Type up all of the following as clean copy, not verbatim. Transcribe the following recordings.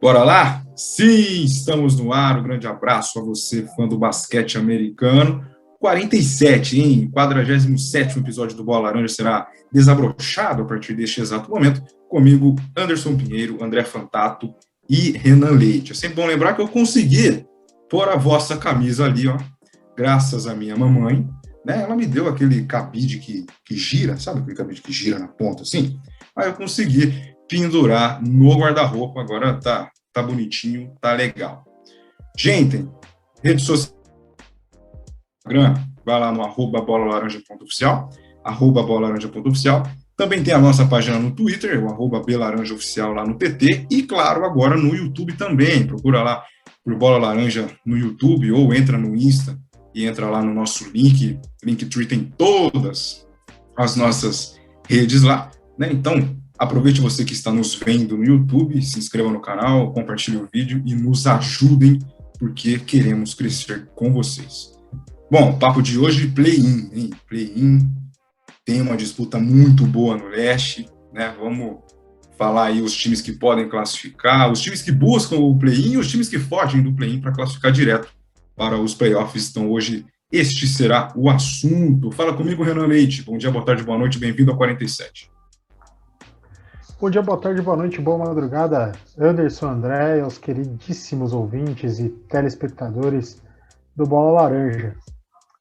Bora lá? Sim, estamos no ar. Um grande abraço a você, fã do basquete americano. 47, hein? 47º episódio do Bola Laranja será desabrochado a partir deste exato momento. Comigo, Anderson Pinheiro, André Fantato e Renan Leite. É sempre bom lembrar que eu consegui pôr a vossa camisa ali, ó, graças à minha mamãe, né? Ela me deu aquele cabide que gira, sabe aquele cabide que gira na ponta, assim? Aí eu consegui pendurar no guarda-roupa, agora tá bonitinho, tá legal. Gente, rede social, Instagram, vai lá no @bolalaranja.oficial, @bolalaranja.oficial. Também tem a nossa página no Twitter, o @belaranjaoficial lá no TT, e claro, agora no YouTube também. Procura lá por Bola Laranja no YouTube, ou entra no Insta e entra lá no nosso Linktree tem todas as nossas redes lá, né? Então, aproveite você que está nos vendo no YouTube, se inscreva no canal, compartilhe o vídeo e nos ajudem, porque queremos crescer com vocês. Bom, papo de hoje, play-in, hein? Play-in, tem uma disputa muito boa no leste, né? Vamos falar aí os times que podem classificar, os times que buscam o play-in e os times que fogem do play-in para classificar direto para os playoffs. Então, hoje, este será o assunto. Fala comigo, Renan Leite. Bom dia, boa tarde, boa noite, bem-vindo ao 47. Bom dia, boa tarde, boa noite, boa madrugada, Anderson, André, aos queridíssimos ouvintes e telespectadores do Bola Laranja.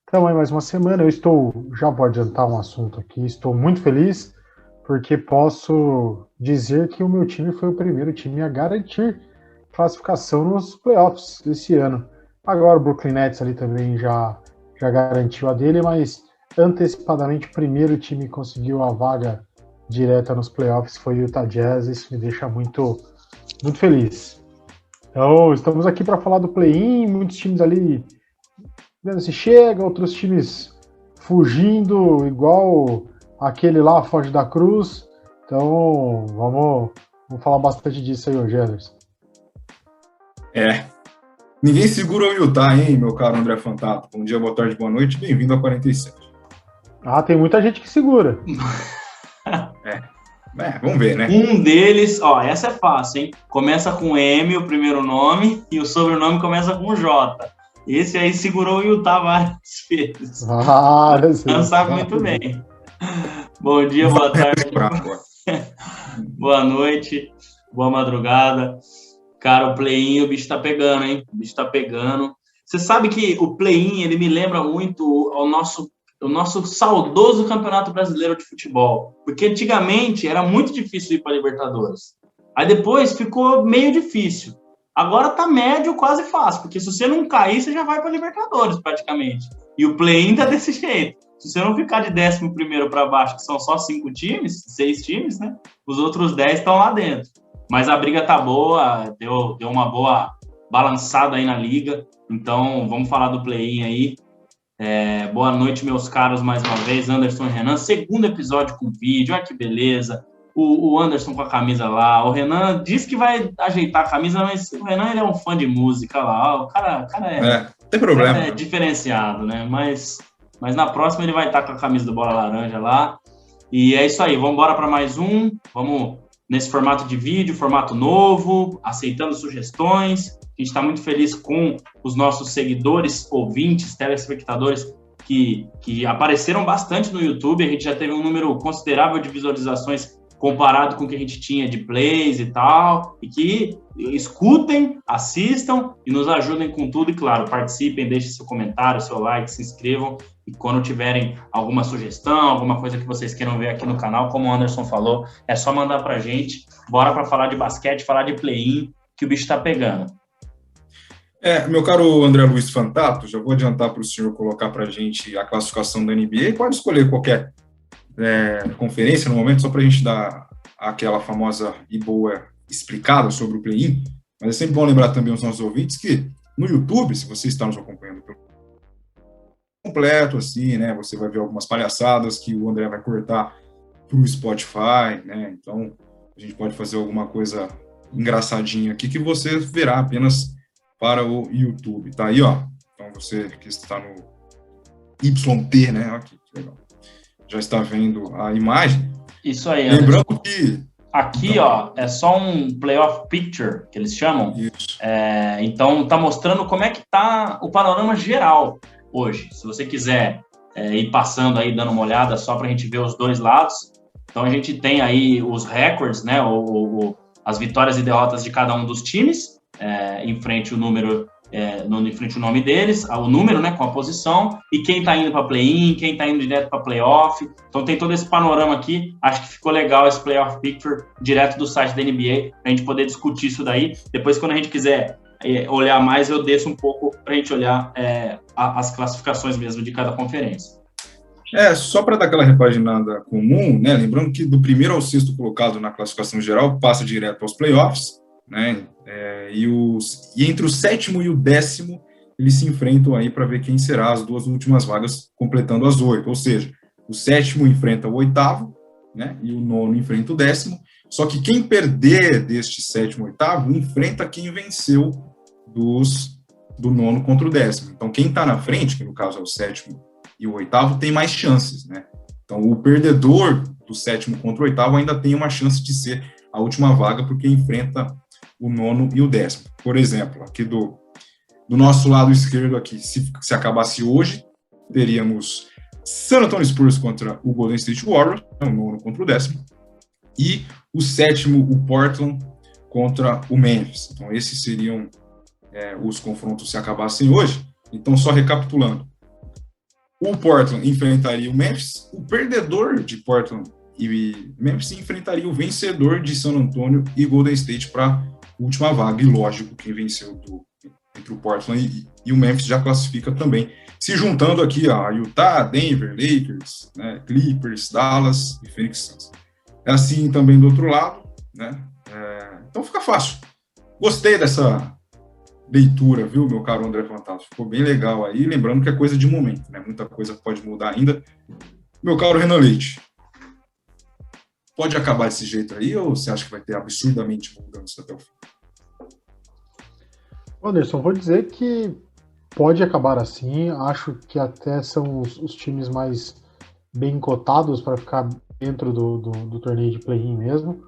Então, aí mais uma semana, já vou adiantar um assunto aqui, estou muito feliz porque posso dizer que o meu time foi o primeiro time a garantir classificação nos playoffs desse ano. Agora o Brooklyn Nets ali também já garantiu a dele, mas antecipadamente o primeiro time que conseguiu a vaga direta nos playoffs foi o Utah Jazz. Isso me deixa muito, muito feliz. Então, estamos aqui para falar do play-in, muitos times ali vendo se chega, outros times fugindo, igual aquele lá, Foz da Cruz. Então, vamos falar bastante disso aí hoje, Anderson. Ninguém segura o Utah, hein, meu caro André Fantato. Bom dia, boa tarde, boa noite, bem-vindo ao 47. Ah, tem muita gente que segura. Vamos ver, né? Um deles, ó, essa é fácil, hein? Começa com M, o primeiro nome, e o sobrenome começa com J. Esse aí segurou o Utah várias vezes. Não sabe muito bem. Bom dia, boa tarde. Boa noite, boa madrugada. Cara, o play-in, o bicho tá pegando, hein? O bicho tá pegando. Você sabe que o play-in, ele me lembra muito o nosso saudoso Campeonato Brasileiro de Futebol. Porque antigamente era muito difícil ir para Libertadores. Aí depois ficou meio difícil. Agora tá médio, quase fácil. Porque se você não cair, você já vai para Libertadores, praticamente. E o play-in tá desse jeito. Se você não ficar de 11º para baixo, que são só 6 times, né? Os outros 10 estão lá dentro. Mas a briga tá boa, deu uma boa balançada aí na liga. Então, vamos falar do play-in aí. Boa noite, meus caros, mais uma vez, Anderson e Renan. Segundo episódio com vídeo, olha que beleza. O Anderson com a camisa lá. O Renan disse que vai ajeitar a camisa, mas o Renan ele é um fã de música lá. O cara tem problema. É diferenciado, né? Mas na próxima ele vai estar com a camisa do Bola Laranja lá. E é isso aí, vamos embora para mais um. Vamos nesse formato de vídeo, formato novo, aceitando sugestões. A gente está muito feliz com os nossos seguidores, ouvintes, telespectadores que apareceram bastante no YouTube. A gente já teve um número considerável de visualizações comparado com o que a gente tinha de plays e tal, e que escutem, assistam e nos ajudem com tudo. E claro, participem, deixem seu comentário, seu like, se inscrevam. E quando tiverem alguma sugestão, alguma coisa que vocês queiram ver aqui no canal, como o Anderson falou, é só mandar pra gente. Bora para falar de basquete, falar de play-in, que o bicho tá pegando. Meu caro André Luiz Fantato, já vou adiantar para o senhor colocar para a gente a classificação da NBA. Pode escolher qualquer conferência no momento, só para a gente dar aquela famosa e boa explicada sobre o play-in. Mas é sempre bom lembrar também aos nossos ouvintes que no YouTube, se você está nos acompanhando completo, assim, né, você vai ver algumas palhaçadas que o André vai cortar para o Spotify, né, então a gente pode fazer alguma coisa engraçadinha aqui que você verá apenas para o YouTube, tá aí, ó. Então você que está no YT, né, aqui, que legal, já está vendo a imagem. Isso aí, lembrando que Aqui, ó, é só um playoff picture, que eles chamam. Isso. Então, tá mostrando como é que tá o panorama geral hoje. Se você quiser ir passando aí, dando uma olhada, só pra gente ver os dois lados. Então, a gente tem aí os records, né, as vitórias e derrotas de cada um dos times, em frente o número... em frente o nome deles, o número, né, com a posição, e quem tá indo para play-in, quem tá indo direto para playoff. Então tem todo esse panorama aqui. Acho que ficou legal esse playoff picture direto do site da NBA, pra gente poder discutir isso daí. Depois, quando a gente quiser olhar mais, eu desço um pouco pra gente olhar as classificações mesmo de cada conferência. Só para dar aquela repaginada comum, né, lembrando que do primeiro ao sexto colocado na classificação geral passa direto aos playoffs, né, e entre o sétimo e o 10º, eles se enfrentam aí para ver quem será as duas últimas vagas, completando as 8. Ou seja, o 7º enfrenta o 8º, né? E o 9º enfrenta o 10º. Só que quem perder deste 7º e 8º enfrenta quem venceu do 9º contra o 10º. Então, quem está na frente, que no caso é o 7º e o 8º, tem mais chances, né? Então, o perdedor do 7º contra o 8º ainda tem uma chance de ser a última vaga, porque enfrenta o 9º e o 10º. Por exemplo, aqui do nosso lado esquerdo, aqui, se acabasse hoje, teríamos San Antonio Spurs contra o Golden State Warriors, o 9º contra o 10º, e o 7º, o Portland, contra o Memphis. Então, esses seriam os confrontos se acabassem hoje. Então, só recapitulando, o Portland enfrentaria o Memphis, o perdedor de Portland e Memphis enfrentaria o vencedor de San Antonio e Golden State para última vaga, e lógico, quem venceu entre o Portland e o Memphis já classifica também, se juntando aqui a Utah, Denver, Lakers, né, Clippers, Dallas e Phoenix Suns. É assim também do outro lado, né? Então fica fácil. Gostei dessa leitura, viu, meu caro André Fantástico? Ficou bem legal aí, lembrando que é coisa de momento, né? Muita coisa pode mudar ainda. Meu caro Renan Leite, pode acabar desse jeito aí, ou você acha que vai ter absurdamente mudança até o fim? Anderson, vou dizer que pode acabar assim. Acho que até são os times mais bem cotados para ficar dentro do torneio de play-in mesmo.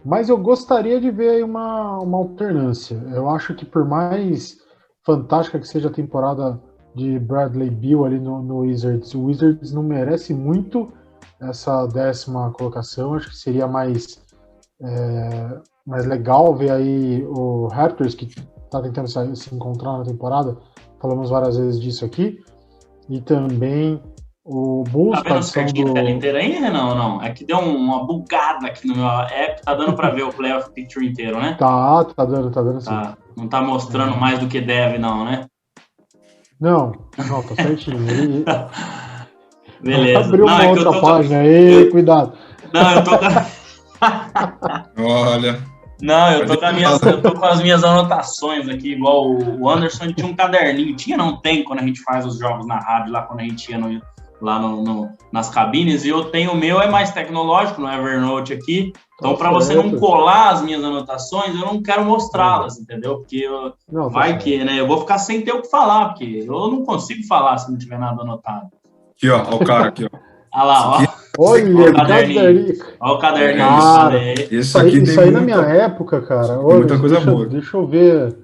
Mas eu gostaria de ver aí uma alternância. Eu acho que por mais fantástica que seja a temporada de Bradley Beal ali no Wizards, o Wizards não merece muito essa 10ª colocação. Acho que seria mais legal ver aí o Raptors, que está tentando se encontrar na temporada. Falamos várias vezes disso aqui. E também o Bulls. Tá vendo certinho a tela inteira aí, Renan, ou não? É que deu uma bugada aqui no meu app. Tá dando para ver o playoff picture inteiro, né? Tá dando sim. Não tá mostrando mais do que deve, não, né? Não, tá certinho. Beleza. Abriu uma outra página aí, cuidado. Não, eu tô... Olha... Não, eu tô com as minhas anotações aqui, igual o Anderson, ele tinha um caderninho. Não tem, quando a gente faz os jogos na rádio, lá quando a gente ia nas cabines, e eu tenho o meu, é mais tecnológico, no Evernote aqui. Então, para você não colar as minhas anotações, eu não quero mostrá-las, entendeu? Porque né? Eu vou ficar sem ter o que falar, porque eu não consigo falar se não tiver nada anotado. Aqui, ó, o cara aqui, ó. Olha lá, ó. Olha o caderninho. Olha o caderninho. Cara, isso aí na minha época, cara. Olha, muita coisa boa. Deixa eu ver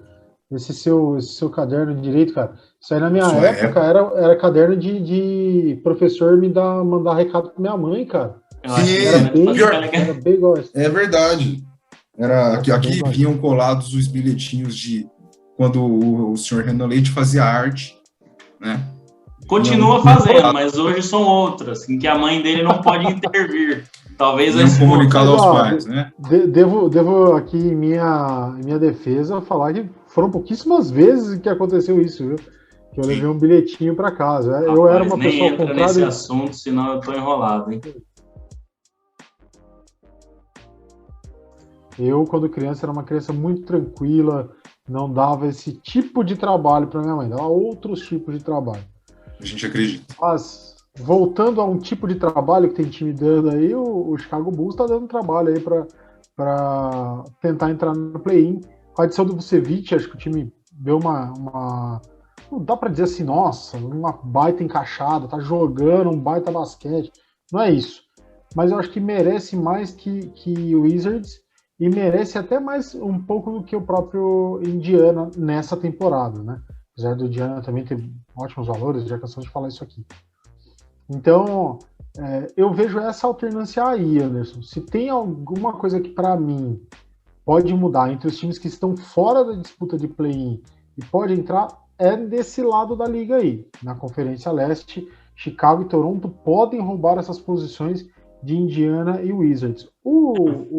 esse seu caderno direito, cara. Isso aí na minha época era caderno de professor mandar recado pra minha mãe, cara. Era bem igual. É verdade. Aqui vinham colados os bilhetinhos de quando o senhor Renan Leite fazia arte, né? Continua fazendo, mas hoje são outras, em que a mãe dele não pode intervir. Talvez não comunicado aos pais, né? Devo aqui em minha defesa falar que foram pouquíssimas vezes que aconteceu isso, viu? Que eu levei um bilhetinho para casa. Rapaz, eu era uma pessoa contrária nesse assunto, senão eu tô enrolado, hein? Eu, quando criança, era uma criança muito tranquila, não dava esse tipo de trabalho para minha mãe, dava outros tipos de trabalho. A gente acredita. Mas, voltando a um tipo de trabalho que tem time dando aí, o Chicago Bulls está dando trabalho aí para tentar entrar no play-in. Com a adição do Vucevic, acho que o time deu uma não dá para dizer assim, nossa, uma baita encaixada, tá jogando um baita basquete. Não é isso. mas eu acho que merece mais que o Wizards e merece até mais um pouco do que o próprio Indiana nessa temporada, né? Apesar do Indiana também ter ótimos valores, já cansamos de falar isso aqui. Então, eu vejo essa alternância aí, Anderson. Se tem alguma coisa que, para mim, pode mudar entre os times que estão fora da disputa de play-in e pode entrar, é desse lado da liga aí. Na Conferência Leste, Chicago e Toronto podem roubar essas posições de Indiana e Wizards.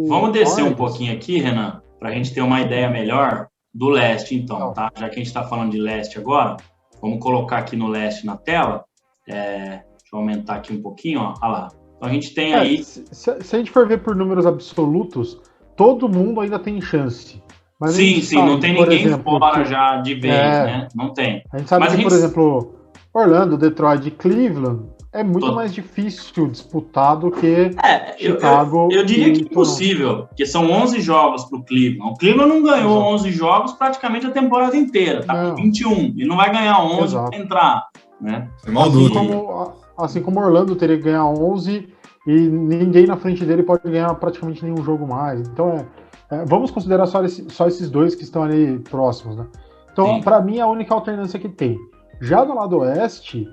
Vamos descer um pouquinho aqui, Renan, para a gente ter uma ideia melhor do leste, então, tá? Já que a gente está falando de leste agora, vamos colocar aqui no leste na tela. Deixa eu aumentar aqui um pouquinho, ó. Olha lá. Então a gente tem aí... Se a gente for ver por números absolutos, todo mundo ainda tem chance. Mas sim, sabe, não tem ninguém fora já de vez, né? Não tem. A gente sabe que, por exemplo, Orlando, Detroit e Cleveland é muito mais difícil disputar do que Chicago. Eu diria que é impossível, porque são 11 jogos para o Cleveland. O Cleveland não ganhou 11 jogos praticamente a temporada inteira, tá com 21. Ele não vai ganhar 11 para entrar, né? Assim como Orlando teria que ganhar 11 e ninguém na frente dele pode ganhar praticamente nenhum jogo mais. Então, vamos considerar só esses dois que estão ali próximos, né? Então, para mim, é a única alternância que tem. Já do lado oeste,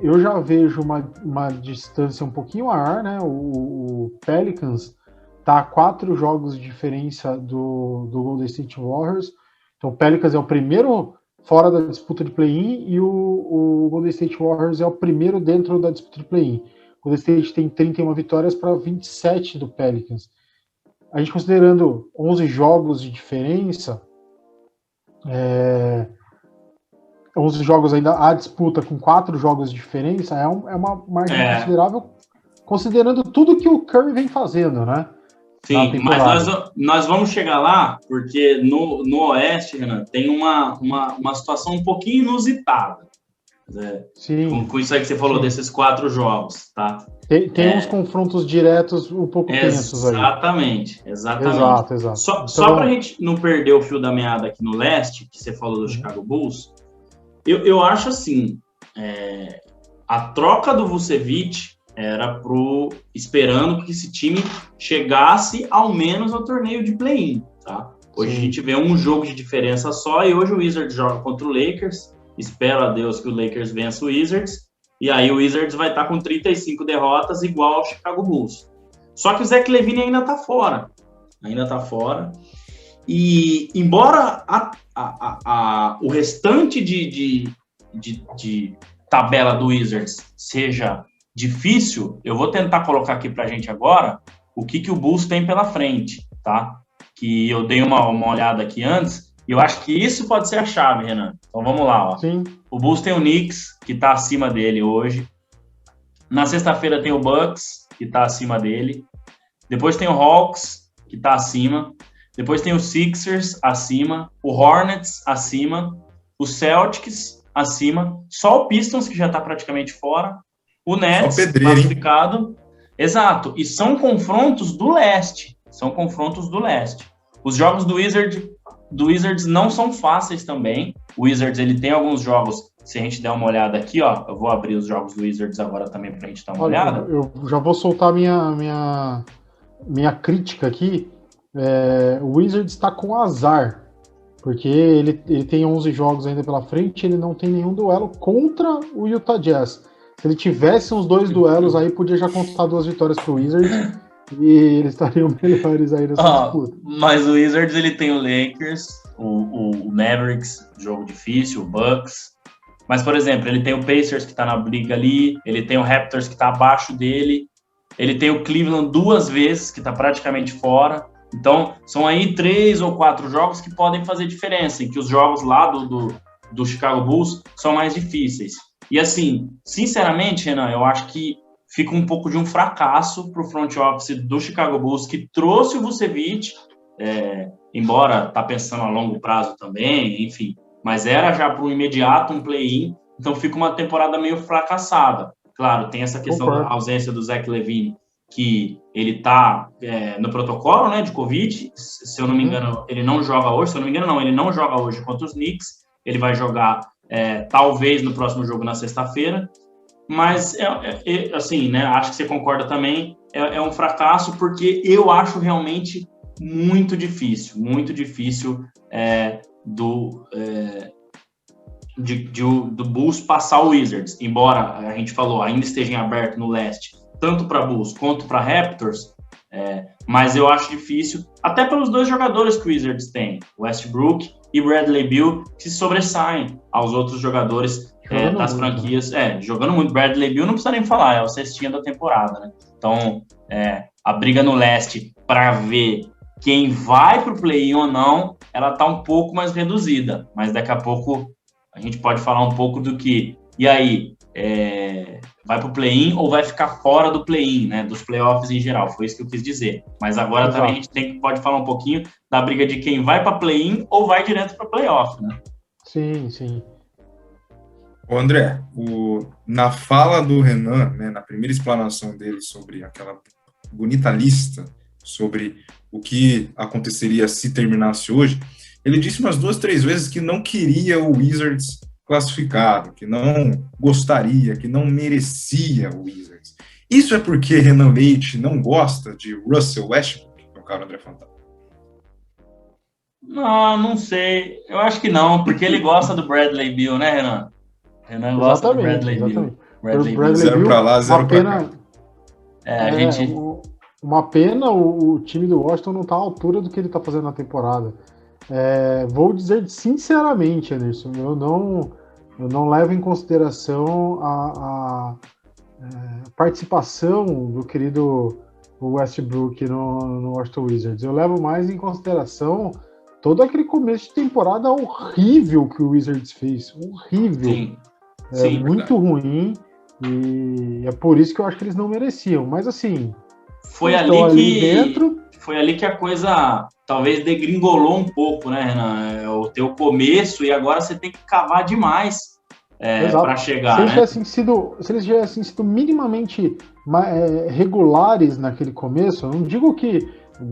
eu já vejo uma distância um pouquinho maior, né? O Pelicans está a 4 jogos de diferença do Golden State Warriors. Então, o Pelicans é o primeiro fora da disputa de play-in e o Golden State Warriors é o primeiro dentro da disputa de play-in. O Golden State tem 31 vitórias para 27 do Pelicans. A gente considerando 11 jogos de diferença, 11 jogos ainda a disputa com 4 jogos de diferença, é uma margem considerável, considerando tudo que o Curry vem fazendo, né? Sim, mas nós vamos chegar lá, porque no Oeste, Renan, tem uma situação um pouquinho inusitada. Sim. Com isso aí que você falou, desses 4 jogos, tá? Tem uns confrontos diretos um pouco tensos aí. Exatamente. Exato. Só pra gente não perder o fio da meada aqui no Leste, que você falou do Chicago Bulls, eu acho assim, a troca do Vucevic era esperando que esse time chegasse ao menos ao torneio de play-in, tá? Hoje a gente vê um jogo de diferença só e hoje o Wizards joga contra o Lakers. Espero a Deus que o Lakers vença o Wizards. E aí o Wizards vai estar com 35 derrotas igual ao Chicago Bulls. Só que o Zach LaVine ainda tá fora. E embora o restante de tabela do Wizards seja difícil, eu vou tentar colocar aqui pra gente agora o que o Bulls tem pela frente, tá? Que eu dei uma olhada aqui antes, e eu acho que isso pode ser a chave, Renan. Então vamos lá, ó. Sim. O Bulls tem o Knicks, que tá acima dele hoje. Na sexta-feira tem o Bucks, que tá acima dele. Depois tem o Hawks, que tá acima. Depois tem o Sixers acima, o Hornets acima, o Celtics acima, só o Pistons, que já tá praticamente fora, o Nets classificado. Exato, e são confrontos do leste. Os jogos do Wizards não são fáceis também. O Wizards, ele tem alguns jogos, se a gente der uma olhada aqui, ó, eu vou abrir os jogos do Wizards agora também pra gente dar uma olhada. Eu já vou soltar minha crítica aqui. O Wizards está com azar, porque ele tem 11 jogos ainda pela frente, ele não tem nenhum duelo contra o Utah Jazz. Se ele tivesse uns 2 duelos aí, podia já contar 2 vitórias pro Wizards e eles estariam melhores aí nessa disputa. Mas o Wizards, ele tem o Lakers, o Mavericks, jogo difícil, o Bucks. Mas, por exemplo, ele tem o Pacers, que tá na briga ali, ele tem o Raptors, que tá abaixo dele, ele tem o Cleveland 2 vezes, que tá praticamente fora. Então, são aí 3 ou 4 jogos que podem fazer diferença, em que os jogos lá do Chicago Bulls são mais difíceis. E assim, sinceramente, Renan, eu acho que fica um pouco de um fracasso para o front office do Chicago Bulls, que trouxe o Vucevic, embora tá pensando a longo prazo também, enfim, mas era já para o imediato um play-in, então fica uma temporada meio fracassada. Claro, tem essa questão da ausência do Zach LaVine, que ele tá no protocolo, né, de Covid, se eu não me engano, ele não joga hoje, ele não joga hoje contra os Knicks, ele vai jogar talvez no próximo jogo na sexta-feira, mas assim, né, acho que você concorda também, é um fracasso, porque eu acho realmente muito difícil do Bulls passar o Wizards, embora a gente falou, ainda esteja em aberto no leste, tanto para Bulls quanto para Raptors, mas eu acho difícil, até pelos dois jogadores que o Wizards tem, Westbrook e Bradley Beal, que se sobressaem aos outros jogadores das franquias. Jogando muito. Bradley Beal não precisa nem falar, é o cestinha da temporada, né? Então, a briga no leste para ver quem vai para o play-in ou não, ela está um pouco mais reduzida, mas daqui a pouco a gente pode falar um pouco do que, e aí, vai para o play-in ou vai ficar fora do play-in, né, dos playoffs em geral, foi isso que eu quis dizer. Mas agora Exato. Também a gente pode falar um pouquinho da briga de quem vai para play-in ou vai direto para playoff, né? Sim. Ô André, na fala do Renan, né, na primeira explanação dele sobre aquela bonita lista sobre o que aconteceria se terminasse hoje, ele disse umas 2, 3 vezes que não queria o Wizards classificado, que não gostaria, que não merecia o Wizards. Isso é porque Renan Leite não gosta de Russell Westbrook, meu caro André Fantano? Não sei. Eu acho que não, porque ele gosta do Bradley Beal, né, Renan? Renan gosta do Bradley Beal. Bradley Beal, 0 para lá, 0 para cá. Uma pena o time do Washington não está à altura do que ele está fazendo na temporada. Vou dizer sinceramente, Anderson, eu não levo em consideração a participação do querido Westbrook no Washington Wizards. Eu levo mais em consideração todo aquele começo de temporada horrível que o Wizards fez. Horrível. Sim, muito ruim. E é por isso que eu acho que eles não mereciam. Mas assim, foi ali que a coisa talvez degringolou um pouco, né, Renan? O teu começo, e agora você tem que cavar demais para chegar. Se eles tivessem sido minimamente regulares naquele começo, eu não digo que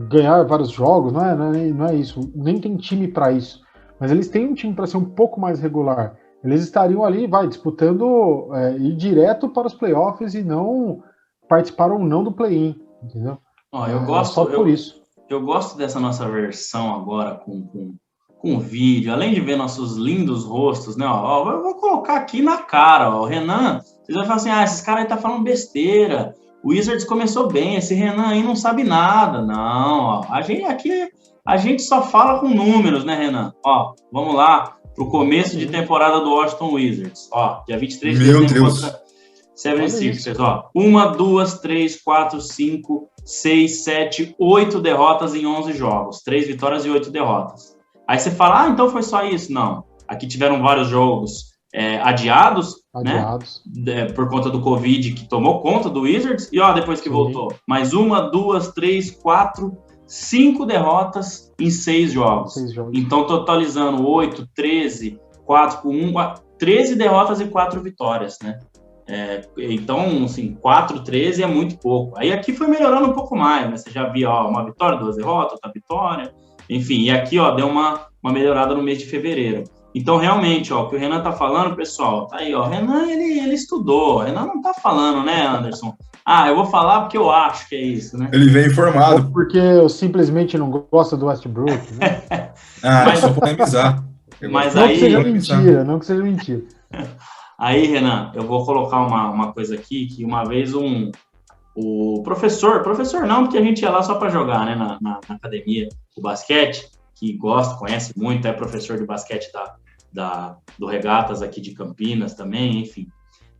ganhar vários jogos, não é isso, nem tem time para isso, mas eles têm um time para ser um pouco mais regular. Eles estariam ali, disputando ir direto para os playoffs e não participar ou não do play-in, entendeu? Eu gosto só por isso. Eu gosto dessa nossa versão agora com vídeo, além de ver nossos lindos rostos, né? Eu vou colocar aqui na cara, o Renan, vocês vão falar assim, esses caras aí tá falando besteira, o Wizards começou bem, esse Renan aí não sabe nada. Não, a gente só fala com números, né, Renan? Vamos lá pro começo de temporada do Washington Wizards. Dia 23 de dezembro contra 76ers. 1, 2, 3, 4, 5, 6, 7, 8 derrotas em 11 jogos. 3 vitórias e 8 derrotas. Aí você fala, então foi só isso? Não. Aqui tiveram vários jogos adiados. Né? Por conta do Covid, que tomou conta do Wizards. E depois que voltou. Mais 1, 2, 3, 4, 5 derrotas em 6 jogos. Então, totalizando 8, 13, 4 por 1, 13 derrotas e 4 vitórias, né? Então, assim, 4, 13 é muito pouco. Aí aqui foi melhorando um pouco mais, né? Você já via uma vitória, 2 derrotas, outra vitória. Enfim, e aqui, deu uma melhorada no mês de fevereiro. Então, realmente, o que o Renan tá falando, pessoal, tá aí, Renan, ele estudou. O Renan não tá falando, né, Anderson? Eu vou falar porque eu acho que é isso, né? Ele vem informado. Ou porque eu simplesmente não gosto do Westbrook, né? Só polemizar. Mas não que seja mentira. Aí, Renan, eu vou colocar uma coisa aqui, que uma vez o professor não, porque a gente ia lá só para jogar, né, na academia, o basquete, que conhece muito, é professor de basquete do Regatas aqui de Campinas também, enfim.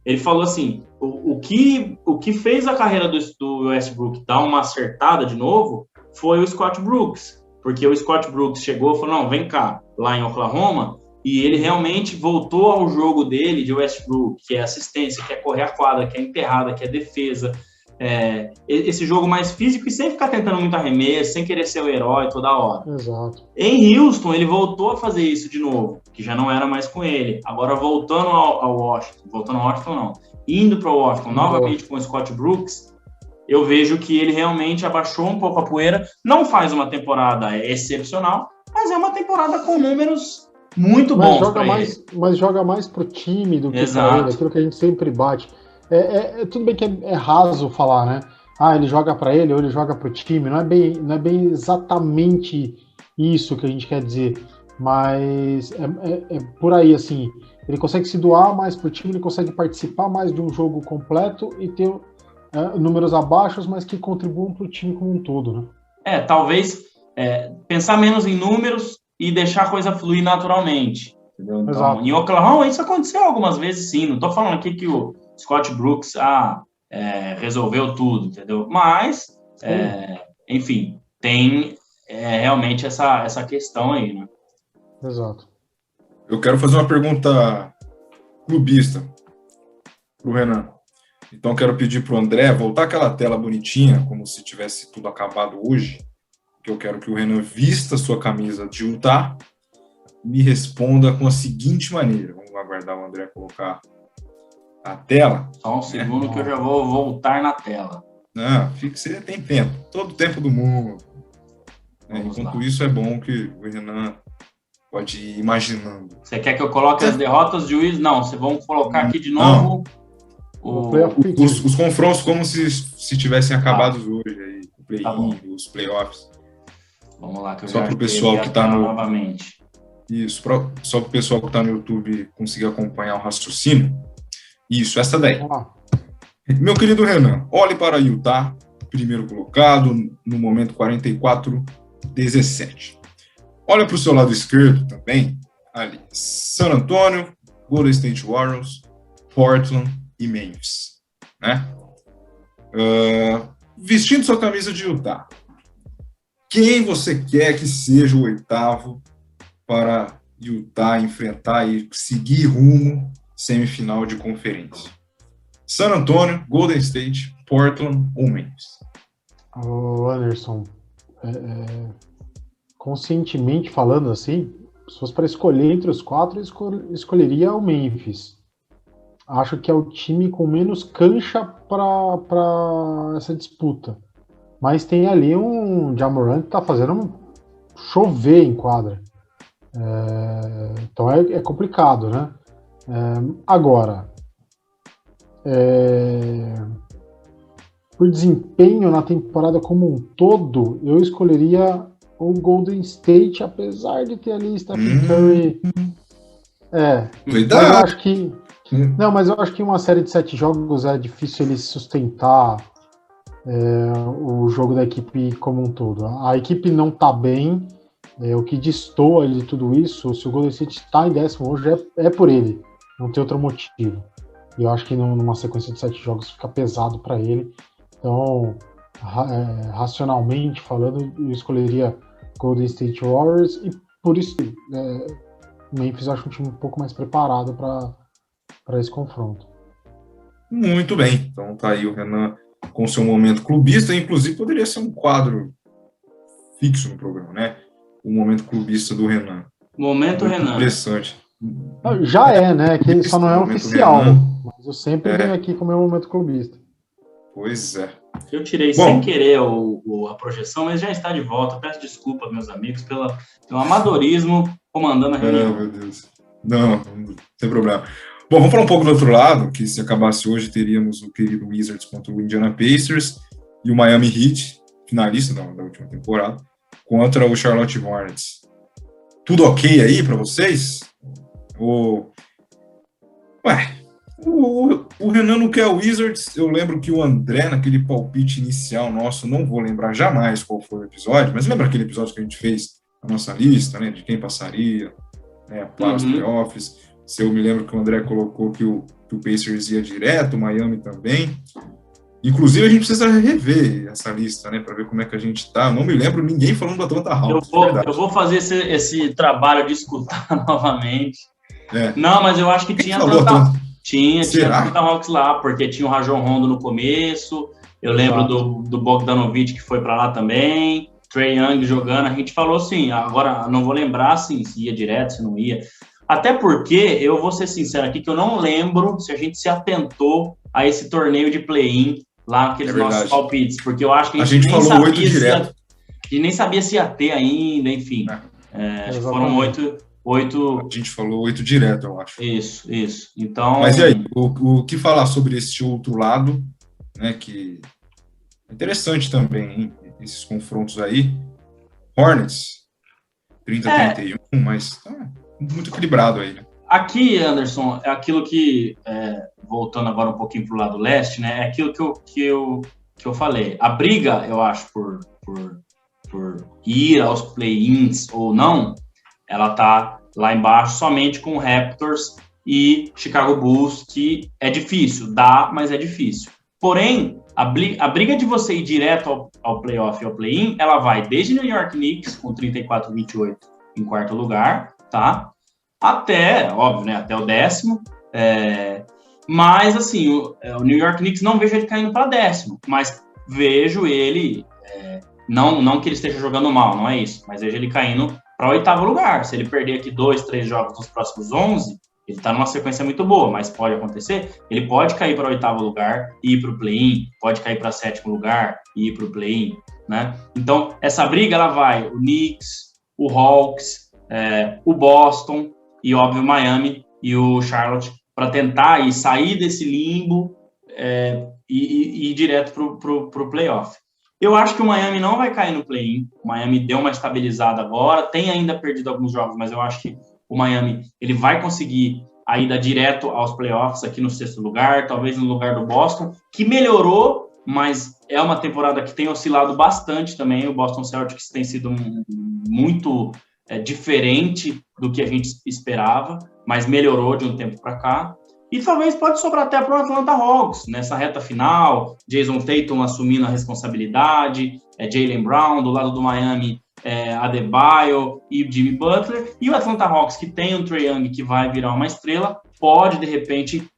Ele falou assim, o que fez a carreira do Westbrook dar uma acertada de novo foi o Scott Brooks, porque o Scott Brooks chegou e falou, não, vem cá, lá em Oklahoma, e ele realmente voltou ao jogo dele de Westbrook, que é assistência, que é correr a quadra, que é enterrada, que é defesa, esse jogo mais físico e sem ficar tentando muito arremesso, sem querer ser o herói toda hora. Exato. Em Houston, ele voltou a fazer isso de novo, que já não era mais com ele. Agora, voltando ao Washington não, indo para o Washington, novamente com o Scott Brooks, eu vejo que ele realmente abaixou um pouco a poeira, não faz uma temporada excepcional, mas é uma temporada com números muito bons para ele. Mas joga mais pro time do que para ele, aquilo que a gente sempre bate. Tudo bem que é raso falar, né? ele joga para ele ou ele joga para o time. Não é bem exatamente isso que a gente quer dizer, mas é por aí, assim, ele consegue se doar mais para o time, ele consegue participar mais de um jogo completo e ter números abaixo, mas que contribuam para o time como um todo, né? Talvez pensar menos em números e deixar a coisa fluir naturalmente, entendeu? Então, em Oklahoma isso aconteceu algumas vezes, sim, não estou falando aqui que o Scott Brooks resolveu tudo, entendeu? Mas, enfim, tem realmente essa questão aí, né? Exato. Eu quero fazer uma pergunta clubista pro Renan. Então, quero pedir pro André voltar aquela tela bonitinha, como se tivesse tudo acabado hoje, que eu quero que o Renan vista sua camisa de Utah e me responda com a seguinte maneira. Vamos aguardar o André colocar a tela. Só um segundo que eu já vou voltar na tela. Não, você tem tempo. Todo o tempo do mundo. Enquanto isso, é bom que o Renan pode ir imaginando. Você quer que eu coloque as derrotas de Wizards? Não, vocês vão colocar aqui de novo os confrontos como se tivessem acabado hoje. Aí, o play-in, os playoffs. Vamos lá, que eu só já para o pessoal que está no novamente. Isso, só para o pessoal que está no YouTube conseguir acompanhar o raciocínio. Isso, essa daí. Meu querido Renan, olhe para Utah, primeiro colocado, no momento 44-17. Olha para o seu lado esquerdo também, ali, San Antonio, Golden State Warriors, Portland e Memphis, né? Vestindo sua camisa de Utah, quem você quer que seja o oitavo para Utah enfrentar e seguir rumo semifinal de conferência? San Antonio, Golden State, Portland ou Memphis? Anderson, conscientemente falando assim, se fosse para escolher entre os quatro, eu escolheria o Memphis. Acho que é o time com menos cancha para essa disputa. Mas tem ali um Ja Morant que está fazendo chover em quadra. Então é complicado, né? Agora, por desempenho na temporada como um todo, eu escolheria o Golden State, apesar de ter ali Stephen Curry. Mas eu acho que mas eu acho que uma série de 7 jogos é difícil ele sustentar o jogo da equipe como um todo. A equipe não está bem, o que destoa de tudo isso, se o Golden State está em 10º hoje, é por ele, não tem outro motivo. E eu acho que numa sequência de 7 jogos fica pesado para ele. Então, racionalmente falando, eu escolheria Golden State Warriors, e por isso Memphis eu acho um time um pouco mais preparado para esse confronto. Muito bem, então tá aí o Renan com seu momento clubista, inclusive poderia ser um quadro fixo no programa, né? O momento clubista do Renan. Momento muito Renan. Interessante. Já né? Que ele só não é oficial, mas eu sempre venho aqui com o meu momento clubista. Pois é. Eu tirei sem querer a projeção, mas já está de volta. Peço desculpa, meus amigos, pelo amadorismo comandando a reunião. Não, meu Deus. Não tem problema. Bom, vamos falar um pouco do outro lado, que se acabasse hoje, teríamos o querido Wizards contra o Indiana Pacers e o Miami Heat, finalista da última temporada, contra o Charlotte Hornets. Tudo ok aí para vocês? O Renan não quer o Wizards. Eu lembro que o André, naquele palpite inicial nosso, não vou lembrar jamais qual foi o episódio, mas lembra aquele episódio que a gente fez a nossa lista, né, de quem passaria, né, para os playoffs? Eu me lembro que o André colocou que o Pacers ia direto, o Miami também. Inclusive, a gente precisa rever essa lista, né, para ver como é que a gente tá. Eu não me lembro ninguém falando do Atlanta Hawks. Eu vou fazer esse trabalho de escutar novamente. Não, mas eu acho que tinha Atlanta Hawks lá, porque tinha o Rajon Rondo no começo. Eu lembro do Bogdanovic, que foi para lá também. Trae Young jogando. A gente falou assim, agora não vou lembrar assim, se ia direto, se não ia. Até porque, eu vou ser sincero aqui, que eu não lembro se a gente se atentou a esse torneio de play-in lá naqueles nossos palpites, porque eu acho que a gente nem falou sabia 8 direto. A gente nem sabia se ia ter ainda, enfim. Acho que foram 8. A gente falou 8 direto, eu acho. Isso. Então... Mas e aí, o que falar sobre esse outro lado, né, que Interessante também, hein? Esses confrontos aí. Hornets, 30-31, mas tá muito equilibrado aí, né? Aqui, Anderson, é aquilo que, voltando agora um pouquinho para o lado leste, né? É aquilo que eu falei. A briga, eu acho, por ir aos play-ins ou não, ela tá lá embaixo somente com Raptors e Chicago Bulls, que é difícil, mas é difícil. Porém, a briga de você ir direto ao playoff e ao play-in, ela vai desde New York Knicks, com 34-28 em quarto lugar, tá? Até, óbvio, né? Até o 10º. Mas, assim, o New York Knicks não vejo ele caindo para 10º, mas vejo ele, não que ele esteja jogando mal, não é isso, mas vejo ele caindo para o 8º lugar. Se ele perder aqui 2, 3 jogos nos próximos 11, ele está numa sequência muito boa, mas pode acontecer. Ele pode cair para o 8º lugar e ir para o play-in, pode cair para 7º lugar e ir para o play-in, né? Então, essa briga, ela vai o Knicks, o Hawks, o Boston e, óbvio, o Miami e o Charlotte, para tentar sair desse limbo e ir direto para o playoff. Eu acho que o Miami não vai cair no play-in. O Miami deu uma estabilizada agora, tem ainda perdido alguns jogos, mas eu acho que o Miami ele vai conseguir a ida direto aos playoffs aqui no 6º lugar, talvez no lugar do Boston, que melhorou, mas é uma temporada que tem oscilado bastante também. O Boston Celtics tem sido muito diferente do que a gente esperava, mas melhorou de um tempo para cá. E talvez pode sobrar até para o Atlanta Hawks, nessa reta final, Jason Tatum assumindo a responsabilidade, Jaylen Brown, do lado do Miami, Adebayo e Jimmy Butler, e o Atlanta Hawks, que tem um Trae Young que vai virar uma estrela, pode, de repente,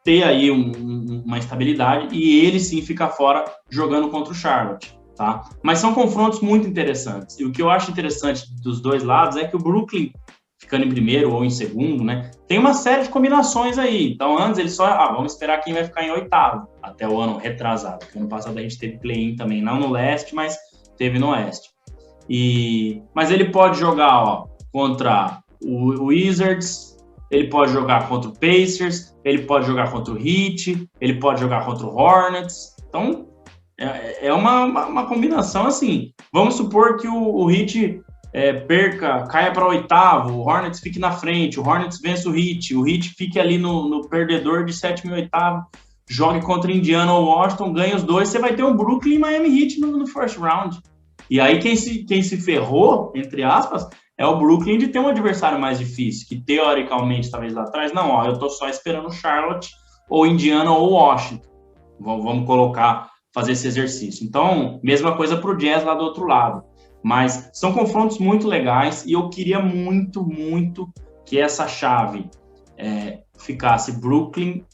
ter aí uma estabilidade, e ele sim ficar fora jogando contra o Charlotte, tá? Mas são confrontos muito interessantes, e o que eu acho interessante dos dois lados é que o Brooklyn, ficando em primeiro ou em segundo, né? Tem uma série de combinações aí. Então, antes ele vamos esperar quem vai ficar em 8º, até o ano retrasado. Porque ano passado a gente teve play-in também, não no leste, mas teve no oeste. Mas ele pode jogar contra o Wizards, ele pode jogar contra o Pacers, ele pode jogar contra o Heat, ele pode jogar contra o Hornets. Então, é uma combinação assim. Vamos supor que o Heat caia para 8º, o Hornets fique na frente, o Hornets vence o Heat fique ali no perdedor de 7º e 8º, jogue contra Indiana ou Washington, ganha os dois, você vai ter um Brooklyn e Miami Heat no first round. E aí quem se ferrou, entre aspas, é o Brooklyn de ter um adversário mais difícil, que teoricamente, talvez lá atrás, eu tô só esperando Charlotte ou Indiana ou Washington. Vamos fazer esse exercício. Então, mesma coisa para o Jazz lá do outro lado. Mas são confrontos muito legais e eu queria muito, muito que essa chave ficasse Brooklyn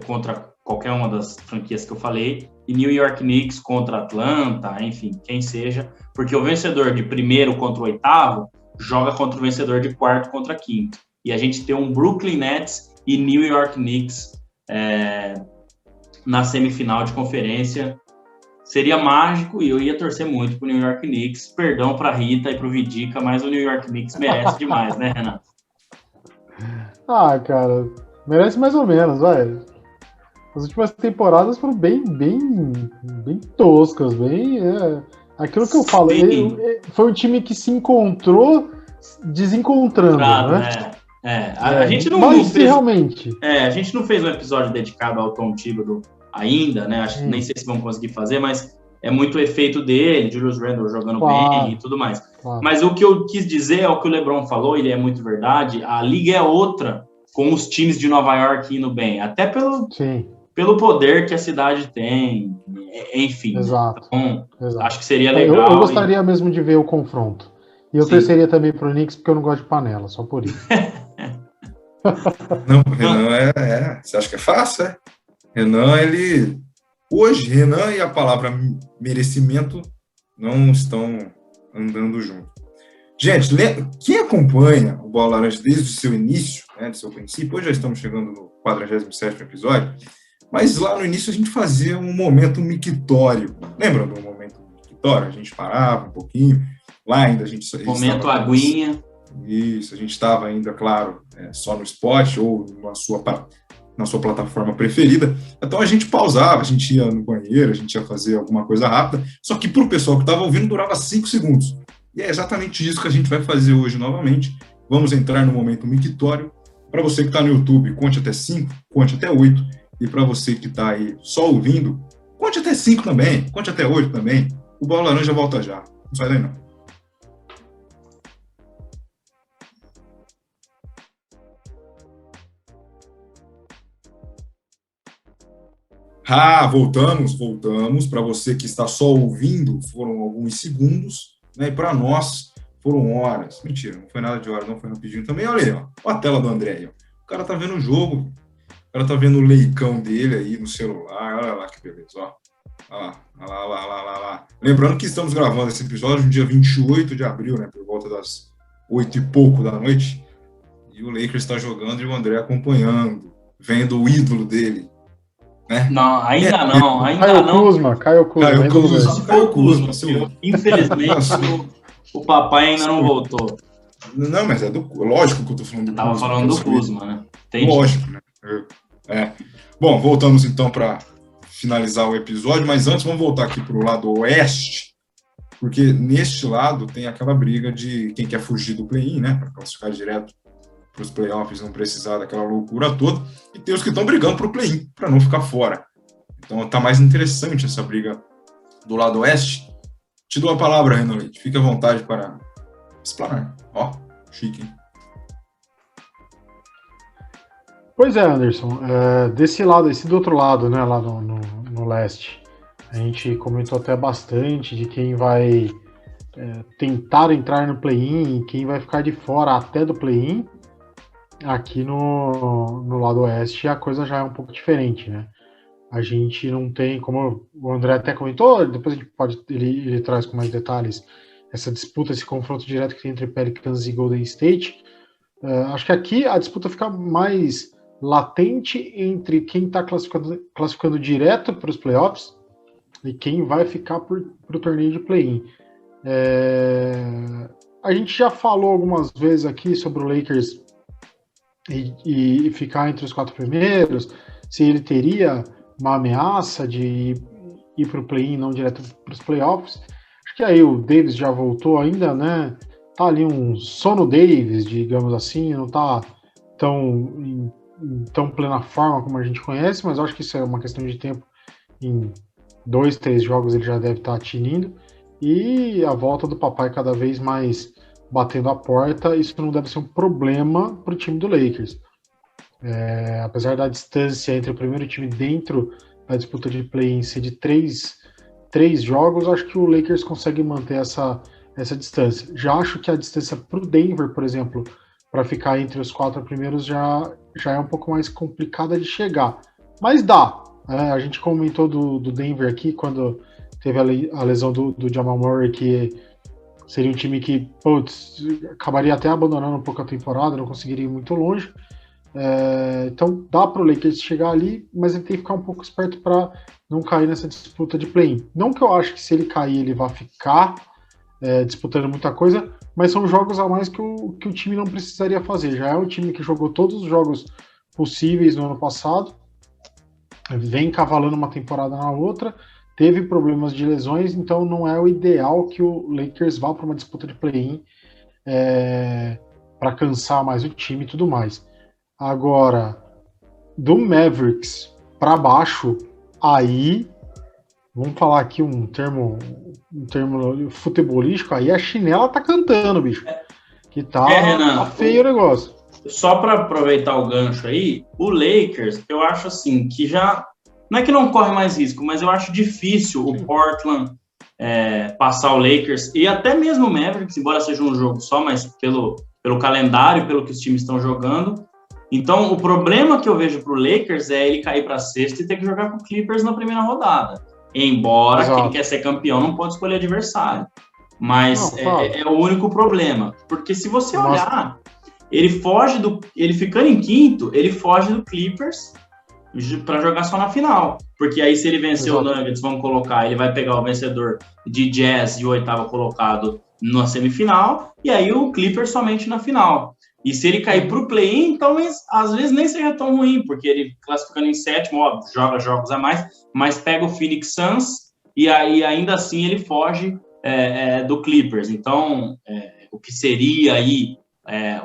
contra qualquer uma das franquias que eu falei, e New York Knicks contra Atlanta, enfim, quem seja, porque o vencedor de primeiro contra o 8º joga contra o vencedor de quarto contra quinto. E a gente tem um Brooklyn Nets e New York Knicks na semifinal de conferência. Seria mágico e eu ia torcer muito pro New York Knicks. Perdão pra Rita e pro Vidica, mas o New York Knicks merece demais, né, Renato? Cara, merece mais ou menos, vai. As últimas temporadas foram bem toscas, aquilo que eu falo, foi um time que se encontrou desencontrando, né? A gente não fez, realmente. A gente não fez um episódio dedicado ao Tom Thibodeau ainda, né? Acho que nem sei se vamos conseguir fazer, mas é muito o efeito dele, Julius Randle jogando bem e tudo mais. Claro. Mas o que eu quis dizer é o que o LeBron falou, ele é muito verdade, a liga é outra com os times de Nova York indo bem, até pelo poder que a cidade tem, enfim. Exato. Então, acho que seria legal. Eu gostaria mesmo de ver o confronto. E eu torceria também pro Knicks, porque eu não gosto de panela, só por isso. Não, Renan você acha que é fácil, Renan, hoje, Renan e a palavra merecimento não estão andando junto. Gente, quem acompanha o Bola Laranja desde o seu início, do seu princípio, hoje já estamos chegando no 47º episódio, mas lá no início a gente fazia um momento mictório. Lembra do momento mictório? A gente parava um pouquinho, lá ainda a gente... Momento aguinha. Isso, a gente estava ainda, claro, só no spot ou na sua na sua plataforma preferida. Então a gente pausava, a gente ia no banheiro, a gente ia fazer alguma coisa rápida, só que para o pessoal que estava ouvindo durava 5 segundos. E é exatamente isso que a gente vai fazer hoje novamente. Vamos entrar no momento mictório. Para você que está no YouTube, conte até 5, conte até 8. E para você que está aí só ouvindo, conte até 5 também, conte até 8 também. O Bola Laranja volta já. Não sai daí não. Voltamos. Para você que está só ouvindo, foram alguns segundos, né? E para nós, foram horas. Mentira, não foi nada de horas, não foi rapidinho também. Olha aí, ó a tela do André aí, ó. O cara tá vendo o jogo, o cara tá vendo o leicão dele aí no celular. Olha lá que beleza, ó. Olha lá. Lembrando que estamos gravando esse episódio no dia 28 de abril, né? Por volta das 8 e pouco da noite. E o Lakers está jogando e o André acompanhando, vendo o ídolo dele. Né? Não, ainda não. Caio Kuzma. Infelizmente, o papai ainda não voltou. Não, mas lógico que eu tô falando do Kuzma. Tava falando do Kuzma, né? Entendi. Lógico, né? Bom, voltamos então para finalizar o episódio, mas antes vamos voltar aqui para o lado oeste, porque neste lado tem aquela briga de quem quer fugir do play-in, né? Para classificar direto para os playoffs, não precisar daquela loucura toda, e tem os que estão brigando para o play-in, para não ficar fora. Então está mais interessante essa briga do lado oeste. Te dou a palavra, Renan Leite. Fique à vontade para explanar. Ó, chique, hein? Pois é, Anderson. Desse lado, esse do outro lado, né, lá no leste, a gente comentou até bastante de quem vai tentar entrar no play-in e quem vai ficar de fora até do play-in. Aqui no lado oeste a coisa já é um pouco diferente, né? A gente não tem, como o André até comentou, depois a gente pode, ele traz com mais detalhes essa disputa, esse confronto direto que tem entre Pelicans e Golden State. Acho que aqui a disputa fica mais latente entre quem está classificando direto para os playoffs e quem vai ficar para o torneio de play-in. A gente já falou algumas vezes aqui sobre o Lakers e ficar entre os 4 primeiros, se ele teria uma ameaça de ir para o play-in, não direto para os playoffs. Acho que aí o Davis já voltou ainda, né? Tá ali um sono Davis, digamos assim, não tá tão plena forma como a gente conhece, mas acho que isso é uma questão de tempo. Em 2, 3 jogos ele já deve estar tinindo, e a volta do papai cada vez mais batendo a porta, isso não deve ser um problema para o time do Lakers. Apesar da distância entre o primeiro time dentro da disputa de play-in ser de 3 jogos, acho que o Lakers consegue manter essa distância. Já acho que a distância para o Denver, por exemplo, para ficar entre os 4 primeiros já é um pouco mais complicada de chegar. Mas dá. A gente comentou do Denver aqui quando teve a lesão do Jamal Murray, que seria um time que acabaria até abandonando um pouco a temporada, não conseguiria ir muito longe. Então dá para o Lakers chegar ali, mas ele tem que ficar um pouco esperto para não cair nessa disputa de play-in. Não que eu acho que se ele cair ele vai ficar disputando muita coisa, mas são jogos a mais que o time não precisaria fazer. Já é um time que jogou todos os jogos possíveis no ano passado, vem cavalando uma temporada na outra, teve problemas de lesões, então não é o ideal que o Lakers vá para uma disputa de play-in para cansar mais o time e tudo mais. Agora, do Mavericks para baixo, aí, vamos falar aqui um termo futebolístico, aí a chinela tá cantando, bicho. Que tá feio o negócio. Só para aproveitar o gancho aí, o Lakers, eu acho assim, que já... Não é que não corre mais risco, mas eu acho difícil o Portland passar o Lakers, e até mesmo o Mavericks, embora seja um jogo só, mas pelo calendário, pelo que os times estão jogando. Então, o problema que eu vejo pro Lakers é ele cair para sexta e ter que jogar com o Clippers na primeira rodada. Embora quem quer ser campeão não pode escolher adversário. Mas é o único problema. Porque se você olhar, ele ficando em quinto, ele foge do Clippers para jogar só na final. Porque aí, se ele vencer o Nuggets, vamos colocar, ele vai pegar o vencedor de Jazz e o 8º colocado na semifinal, e aí o Clippers somente na final. E se ele cair para o play-in, então às vezes nem seria tão ruim, porque ele classificando em sétimo, óbvio, joga jogos a mais, mas pega o Phoenix Suns e aí ainda assim ele foge do Clippers. Então, o que seria aí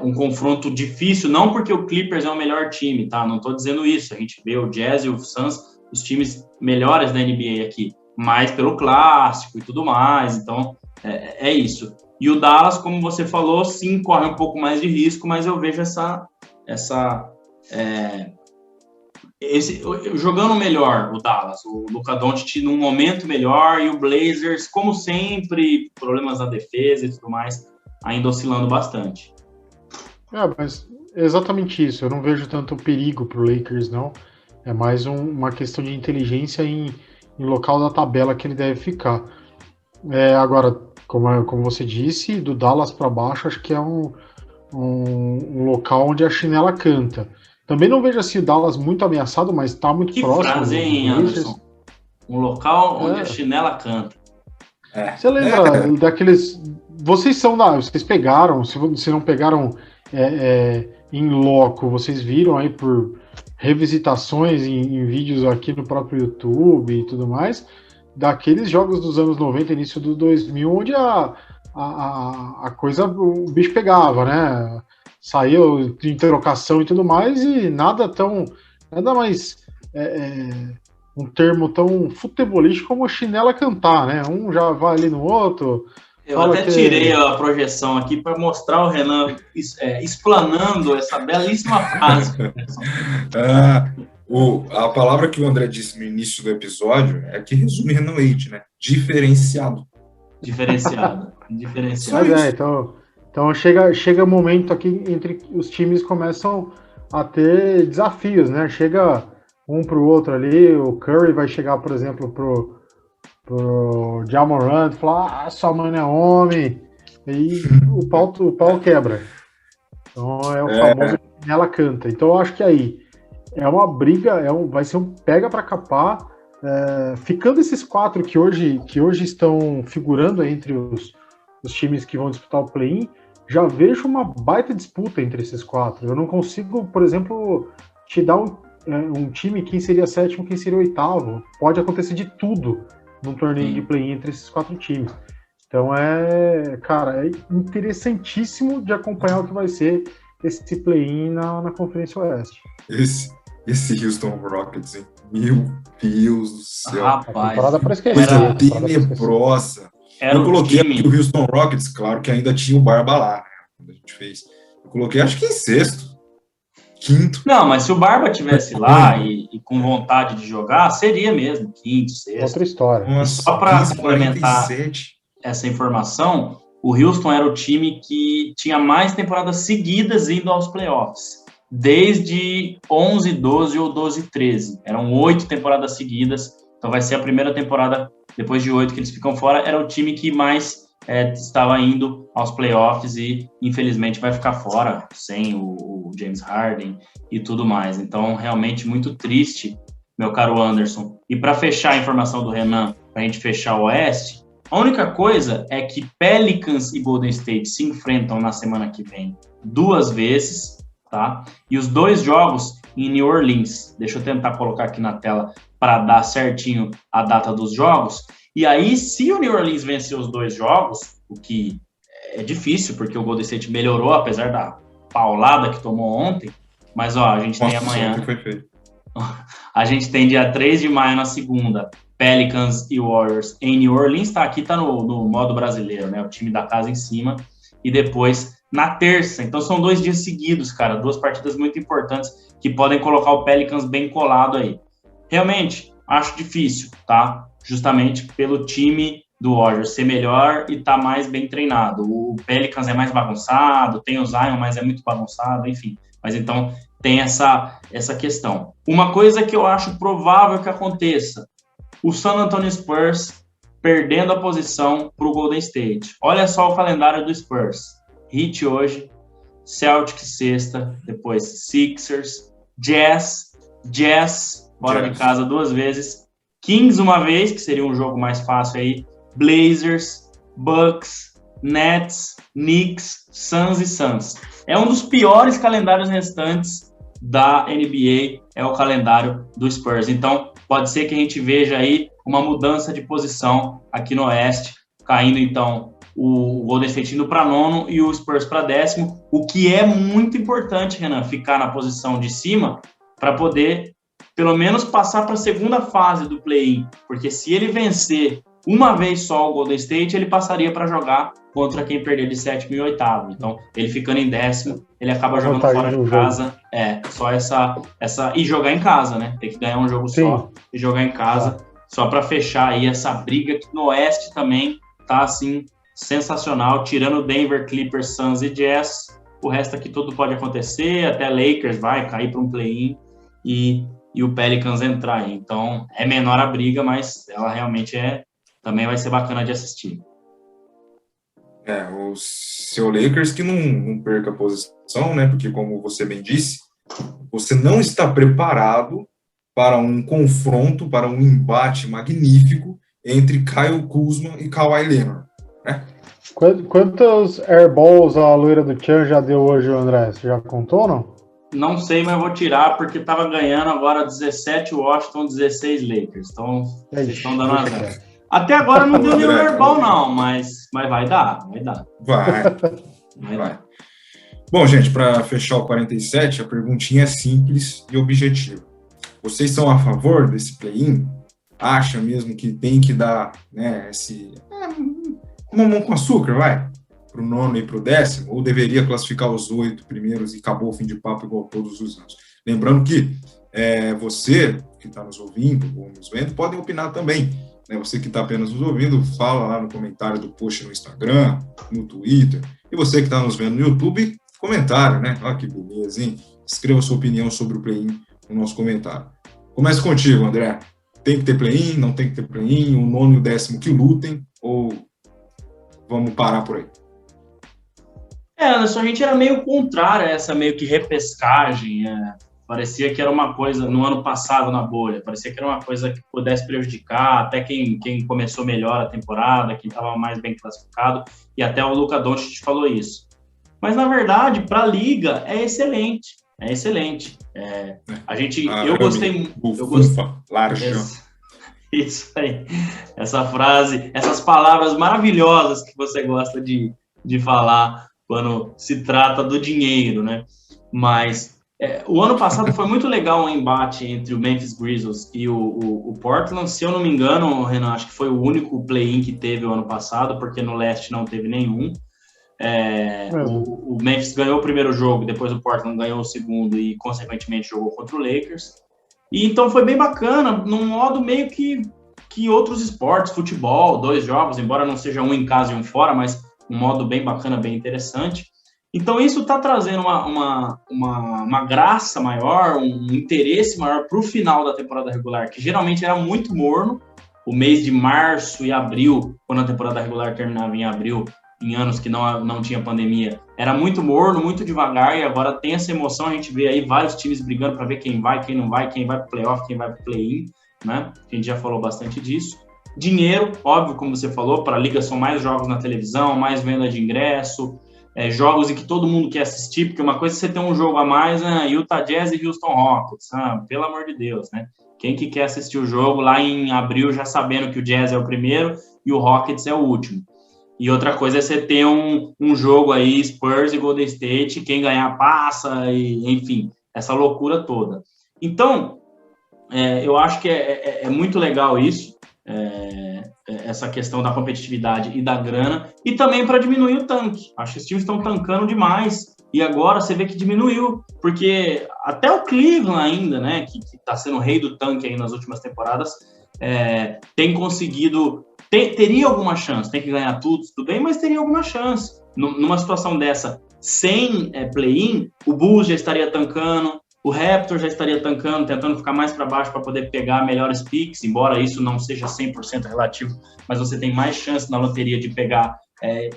um confronto difícil, não porque o Clippers é o melhor time, tá? Não estou dizendo isso. A gente vê o Jazz e o Suns, os times melhores da NBA aqui, mas pelo clássico e tudo mais. Então, é isso. E o Dallas, como você falou, sim, corre um pouco mais de risco, mas eu vejo jogando melhor o Dallas, o Luka Doncic num momento melhor, e o Blazers, como sempre, problemas na defesa e tudo mais, ainda oscilando bastante. Mas é exatamente isso. Eu não vejo tanto perigo pro Lakers, não. É mais uma questão de inteligência em local da tabela que ele deve ficar. Agora, como você disse, do Dallas para baixo, acho que é um local onde a chinela canta. Também não vejo assim o Dallas muito ameaçado, mas está muito próximo. Que frase, hein, Anderson? Um local onde a chinela canta. Você lembra daqueles... Vocês pegaram, se não pegaram em loco, vocês viram aí por revisitações em vídeos aqui no próprio YouTube e tudo mais, daqueles jogos dos anos 90, início do 2000, onde a coisa, o bicho pegava, né? Saiu de trocação e tudo mais, e nada mais um termo tão futebolístico como chinela cantar, né? Um já vai ali no outro. Eu até tirei a projeção aqui para mostrar o Renan explanando essa belíssima frase. A palavra que o André disse no início do episódio é que resume Renan Leite, né? Diferenciado. Mas então chega momento aqui entre os times começam a ter desafios, né? Chega um pro outro ali, o Curry vai chegar, por exemplo, pro Ja Morant e falar, sua mãe é homem, e o pau quebra. Então é o famoso ela canta. Então eu acho que aí é uma briga, vai ser um pega para capar, ficando esses quatro que hoje estão figurando entre os times que vão disputar o play-in. Já vejo uma baita disputa entre esses quatro. Eu não consigo, por exemplo, te dar um time, quem seria sétimo, quem seria oitavo. Pode acontecer de tudo num torneio de play-in entre esses quatro times. Então é interessantíssimo de acompanhar o que vai ser esse play-in na Conferência Oeste. Esse Houston Rockets, hein? Meu Deus do céu. Rapaz, coisa tenebrosa. Eu coloquei aqui o Houston Rockets, claro que ainda tinha o Barba lá, né, quando a gente fez. Eu coloquei, acho que em sexto, quinto. Não, mas se o Barba tivesse lá e com vontade de jogar, seria mesmo quinto, sexto. Outra história. Nossa, só para complementar essa informação, o Houston era o time que tinha mais temporadas seguidas indo aos playoffs. Desde 11-12 ou 12-13. Eram 8 temporadas seguidas. Então vai ser a primeira temporada, depois de 8 que eles ficam fora. Era o time que mais estava indo aos playoffs e, infelizmente, vai ficar fora sem o James Harden e tudo mais. Então, realmente, muito triste, meu caro Anderson. E para fechar a informação do Renan, para a gente fechar o Oeste, a única coisa é que Pelicans e Golden State se enfrentam na semana que vem 2 vezes, tá? E os 2 jogos em New Orleans. Deixa eu tentar colocar aqui na tela para dar certinho a data dos jogos. E aí, se o New Orleans vencer os 2 jogos, o que é difícil, porque o Golden State melhorou, apesar da paulada que tomou ontem, mas a gente tem amanhã. A gente tem dia 3 de maio na segunda, Pelicans e Warriors em New Orleans. Aqui tá no modo brasileiro, né? O time da casa em cima. E depois na terça. Então são 2 dias seguidos, cara. 2 partidas muito importantes que podem colocar o Pelicans bem colado aí. Realmente, acho difícil, tá? Justamente pelo time do Warriors ser melhor e tá mais bem treinado. O Pelicans é mais bagunçado, tem o Zion, mas é muito bagunçado, enfim. Mas então tem essa questão. Uma coisa que eu acho provável que aconteça, o San Antonio Spurs perdendo a posição para o Golden State. Olha só o calendário do Spurs. Heat hoje, Celtics sexta, depois Sixers, Jazz fora de casa 2 vezes, Kings uma vez, que seria um jogo mais fácil aí, Blazers, Bucks, Nets, Knicks, Suns e Suns. É um dos piores calendários restantes da NBA, é o calendário do Spurs. Então, pode ser que a gente veja aí uma mudança de posição aqui no Oeste, caindo, então, o Golden State indo para 9º e o Spurs para 10º, o que é muito importante, Renan, ficar na posição de cima para poder, pelo menos, passar para a segunda fase do play-in, porque se ele vencer uma vez só o Golden State, ele passaria para jogar contra quem perder de 7º e 8º. Então, ele ficando em 10º, ele acaba jogando fora de casa. Só essa e jogar em casa, né? Tem que ganhar um jogo só e jogar em casa, só para fechar aí essa briga que no Oeste também tá assim sensacional, tirando Denver, Clippers, Suns e Jazz. O resto aqui tudo pode acontecer, até Lakers vai cair para um play-in e o Pelicans entrar aí. Então, é menor a briga, mas ela realmente também vai ser bacana de assistir. O seu Lakers que não perca a posição, né? Porque, como você bem disse, você não está preparado para um confronto, para um embate magnífico entre Kyle Kuzma e Kawhi Leonard, né? Quantos airballs a loira do Tchan já deu hoje, André? Você já contou ou não? Não sei, mas eu vou tirar, porque estava ganhando agora 17 Washington, 16 Lakers. Então, vocês estão dando azar. Até agora não deu nenhum airball, não, mas vai dar. Vai. Bom, gente, para fechar o 47, a perguntinha é simples e objetiva. Vocês são a favor desse play-in? Acha mesmo que tem que dar, né, mamão com açúcar, para o 9º e para o 10º? Ou deveria classificar os 8 primeiros e acabou o fim de papo igual todos os anos? Lembrando que você que está nos ouvindo ou nos vendo pode opinar também. Você que está apenas nos ouvindo, fala lá no comentário do post no Instagram, no Twitter. E você que está nos vendo no YouTube, comentário, né? Olha que beleza, hein? Escreva sua opinião sobre o play-in no nosso comentário. Começa contigo, André. Tem que ter play-in? Não tem que ter play-in? O 9º e o 10º que lutem? Ou vamos parar por aí? Anderson, a gente era meio contrário a essa meio que repescagem, Parecia que era uma coisa, no ano passado na bolha, parecia que era uma coisa que pudesse prejudicar até quem começou melhor a temporada, quem estava mais bem classificado, e até o Luka Doncic falou isso. Mas, na verdade, para a Liga, é excelente. Eu gostei... Isso aí. Essa frase, essas palavras maravilhosas que você gosta de falar quando se trata do dinheiro, né? Mas... o ano passado foi muito legal o embate entre o Memphis Grizzlies e o Portland. Se eu não me engano, Renan, acho que foi o único play-in que teve o ano passado, porque no leste não teve nenhum. O Memphis ganhou o primeiro jogo, depois o Portland ganhou o segundo e, consequentemente, jogou contra o Lakers. E então foi bem bacana, num modo meio que outros esportes, futebol, 2 jogos, embora não seja um em casa e um fora, mas um modo bem bacana, bem interessante. Então, isso está trazendo uma graça maior, um interesse maior para o final da temporada regular, que geralmente era muito morno. O mês de março e abril, quando a temporada regular terminava em abril, em anos que não tinha pandemia, era muito morno, muito devagar, e agora tem essa emoção. A gente vê aí vários times brigando para ver quem vai, quem não vai, quem vai para o playoff, quem vai para o play-in, né? A gente já falou bastante disso. Dinheiro, óbvio, como você falou, para a Liga são mais jogos na televisão, mais venda de ingresso, jogos em que todo mundo quer assistir, porque uma coisa é você ter um jogo a mais, Utah Jazz e Houston Rockets, pelo amor de Deus, né? Quem que quer assistir o jogo lá em abril já sabendo que o Jazz é o primeiro e o Rockets é o último? E outra coisa é você ter um jogo aí, Spurs e Golden State, quem ganhar passa, e enfim, essa loucura toda. Então, eu acho que é muito legal isso, essa questão da competitividade e da grana, e também para diminuir o tanque. Acho que os times estão tancando demais, e agora você vê que diminuiu, porque até o Cleveland ainda, né, que está sendo o rei do tanque aí nas últimas temporadas, tem conseguido, teria alguma chance, tem que ganhar tudo bem, mas teria alguma chance. Numa situação dessa, sem play-in, o Bulls já estaria tancando, o Raptor já estaria tancando, tentando ficar mais para baixo para poder pegar melhores picks, embora isso não seja 100% relativo, mas você tem mais chance na loteria de pegar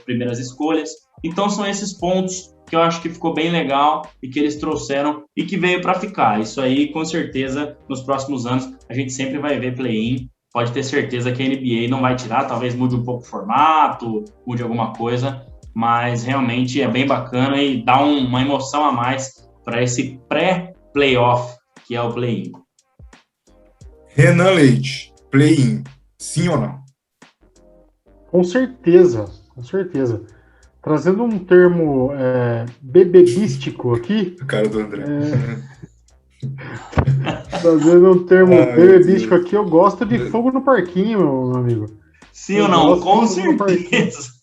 primeiras escolhas. Então são esses pontos que eu acho que ficou bem legal e que eles trouxeram e que veio para ficar. Isso aí, com certeza, nos próximos anos, a gente sempre vai ver play-in. Pode ter certeza que a NBA não vai tirar, talvez mude um pouco o formato, mude alguma coisa, mas realmente é bem bacana e dá uma emoção a mais para esse pré-playoff, que é o play-in. Renan Leite, play-in, sim ou não? Com certeza. Trazendo um termo bebebístico aqui. A cara do André. Trazendo um termo bebebístico aqui, eu gosto de fogo no parquinho, meu amigo. Sim ou não? Com certeza.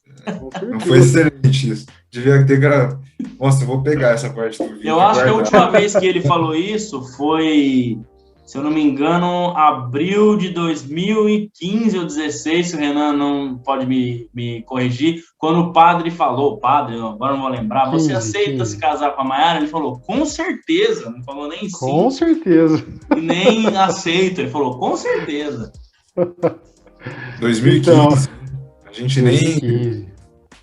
Não foi excelente isso. Devia ter gravado. Nossa, eu vou pegar essa parte do vídeo. Eu acho que a última vez que ele falou isso foi, se eu não me engano, abril de 2015 ou 2016, se o Renan não pode me corrigir, quando o padre falou, agora não vou lembrar, você aceita se casar com a Mayara? Ele falou, com certeza, não falou nem sim. Com certeza. E nem aceito, ele falou, com certeza. 2015, então, a gente 2015. Nem...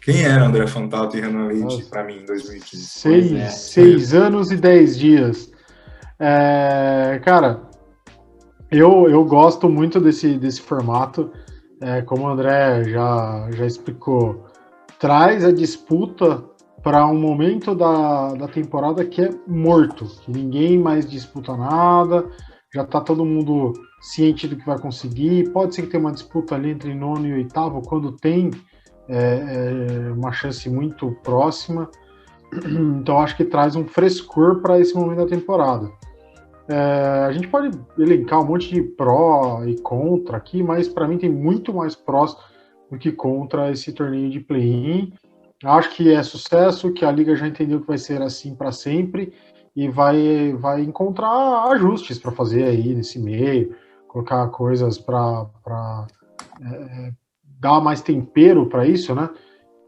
Quem era André Fantato e Renan Leite para mim em 2015? 6 anos e 10 dias. Cara, eu gosto muito desse formato. Como o André já explicou, traz a disputa para um momento da temporada que é morto, que ninguém mais disputa nada, já está todo mundo ciente do que vai conseguir. Pode ser que tenha uma disputa ali entre nono e oitavo, quando tem uma chance muito próxima. Então acho que traz um frescor para esse momento da temporada. A gente pode elencar um monte de pró e contra aqui, mas para mim tem muito mais prós do que contra esse torneio de play-in. Acho que é sucesso, que a Liga já entendeu que vai ser assim para sempre e vai encontrar ajustes para fazer aí nesse meio, colocar coisas para dar mais tempero para isso, né?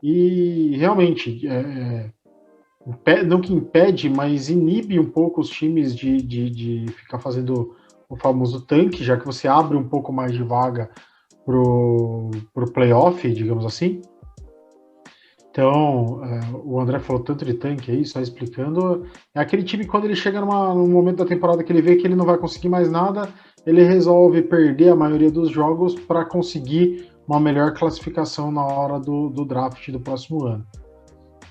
E realmente, não que impede, mas inibe um pouco os times de ficar fazendo o famoso tanque, já que você abre um pouco mais de vaga pro playoff, digamos assim. Então, o André falou tanto de tanque aí, só explicando, é aquele time que quando ele chega num momento da temporada que ele vê que ele não vai conseguir mais nada, ele resolve perder a maioria dos jogos para conseguir uma melhor classificação na hora do draft do próximo ano.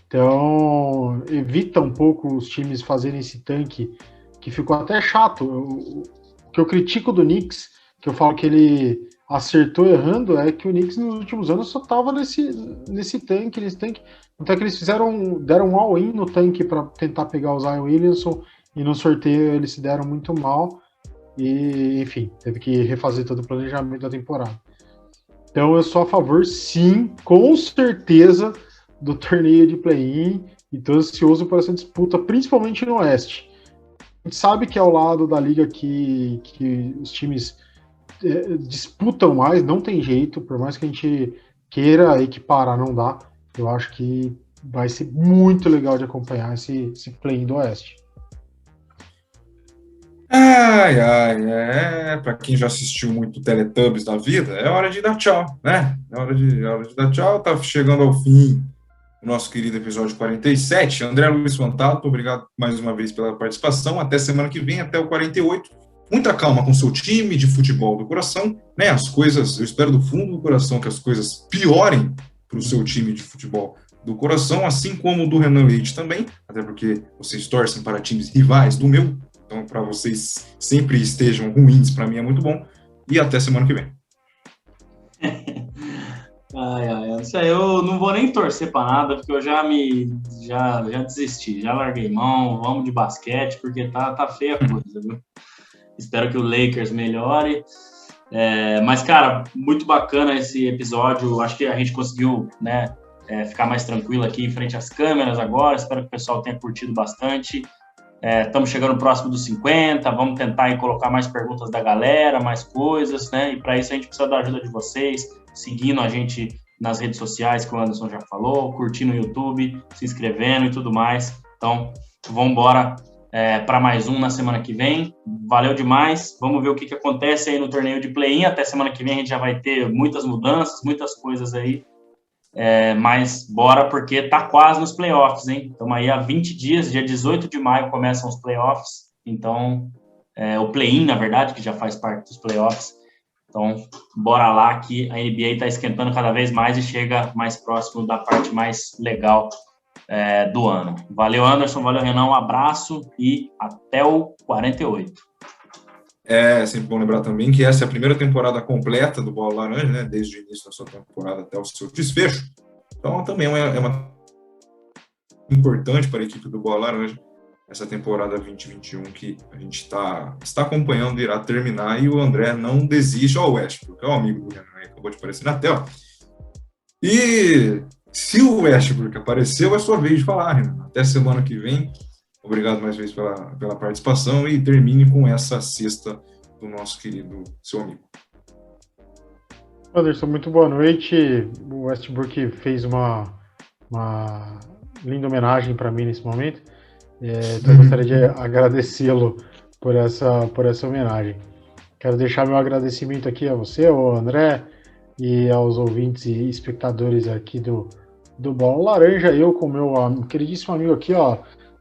Então, evita um pouco os times fazerem esse tanque, que ficou até chato. O que eu critico do Knicks, que eu falo que ele acertou errando, é que o Knicks nos últimos anos só estava nesse tanque. Então que eles deram um all-in no tanque para tentar pegar o Zion Williamson, e no sorteio eles se deram muito mal. E, enfim, teve que refazer todo o planejamento da temporada. Então eu sou a favor, sim, com certeza, do torneio de play-in, e estou ansioso por essa disputa, principalmente no Oeste. A gente sabe que é o lado da liga que os times disputam mais, não tem jeito, por mais que a gente queira equiparar, não dá. Eu acho que vai ser muito legal de acompanhar esse play-in do Oeste. Para quem já assistiu muito Teletubbies da vida, é hora de dar tchau, né? É hora de dar tchau, tá chegando ao fim o nosso querido episódio 47. André Luiz Fantato, obrigado mais uma vez pela participação, até semana que vem, até o 48. Muita calma com seu time de futebol do coração, né? As coisas, eu espero do fundo do coração que as coisas piorem para o seu time de futebol do coração, assim como o do Renan Leite também, até porque vocês torcem para times rivais do meu. Então, para vocês sempre estejam ruins, para mim é muito bom. E até semana que vem. Isso aí eu não vou nem torcer para nada, porque eu já desisti, já larguei mão, vamos de basquete, porque tá feia a coisa, viu? Espero que o Lakers melhore. Mas, cara, muito bacana esse episódio. Acho que a gente conseguiu, né, ficar mais tranquilo aqui em frente às câmeras agora. Espero que o pessoal tenha curtido bastante. Estamos chegando próximo dos 50, vamos tentar colocar mais perguntas da galera, mais coisas, né? E para isso a gente precisa da ajuda de vocês, seguindo a gente nas redes sociais, que o Anderson já falou, curtindo o YouTube, se inscrevendo e tudo mais. Então, vamos embora para mais um na semana que vem. Valeu demais, vamos ver o que acontece aí no torneio de play-in. Até semana que vem a gente já vai ter muitas mudanças, muitas coisas aí. Mas bora, porque tá quase nos playoffs, hein? Estamos aí há 20 dias, dia 18 de maio começam os playoffs, então o play-in, na verdade, que já faz parte dos playoffs. Então, bora lá que a NBA está esquentando cada vez mais e chega mais próximo da parte mais legal do ano. Valeu, Anderson, valeu, Renan, um abraço e até o 48. É sempre bom lembrar também que essa é a primeira temporada completa do Bola Laranja, né? Desde o início da sua temporada até o seu desfecho. Então, também é uma importante para a equipe do Bola Laranja essa temporada 2021 que a gente está acompanhando, irá terminar, e o André não desiste. Ó, o Westbrook, é o amigo do Renan, acabou de aparecer na tela. E se o Westbrook apareceu, é sua vez de falar, Renan. Até semana que vem. Obrigado mais uma vez pela participação e termine com essa cesta do nosso querido seu amigo. Anderson, muito boa noite. O Westbrook fez uma linda homenagem para mim nesse momento. Então eu gostaria de agradecê-lo por essa homenagem. Quero deixar meu agradecimento aqui a você, ao André, e aos ouvintes e espectadores aqui do Bola Laranja. Eu com meu queridíssimo amigo aqui, ó,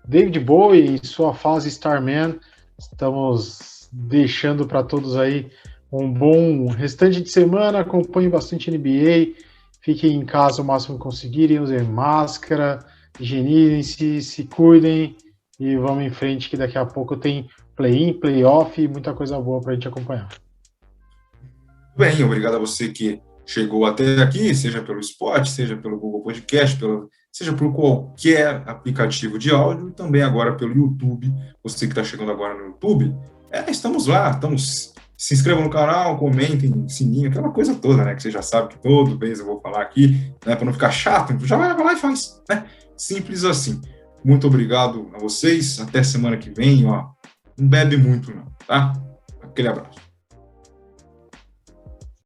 David Bowie, em sua fase Starman. Estamos deixando para todos aí um bom restante de semana. Acompanhe bastante NBA. Fiquem em casa o máximo que conseguirem. Usem máscara, higienizem-se, se cuidem. E vamos em frente, que daqui a pouco tem play-in, play-off e muita coisa boa para a gente acompanhar. Bem, obrigado a você que chegou até aqui, seja pelo Spotify, seja pelo Google Podcast, seja por qualquer aplicativo de áudio, e também agora pelo YouTube. Você que está chegando agora no YouTube, estamos lá, se inscrevam no canal, comentem, sininho, aquela coisa toda, né, que você já sabe que toda vez eu vou falar aqui, né, para não ficar chato, já vai lá e faz, né, simples assim. Muito obrigado a vocês, até semana que vem, ó, não bebe muito não, tá? Aquele abraço.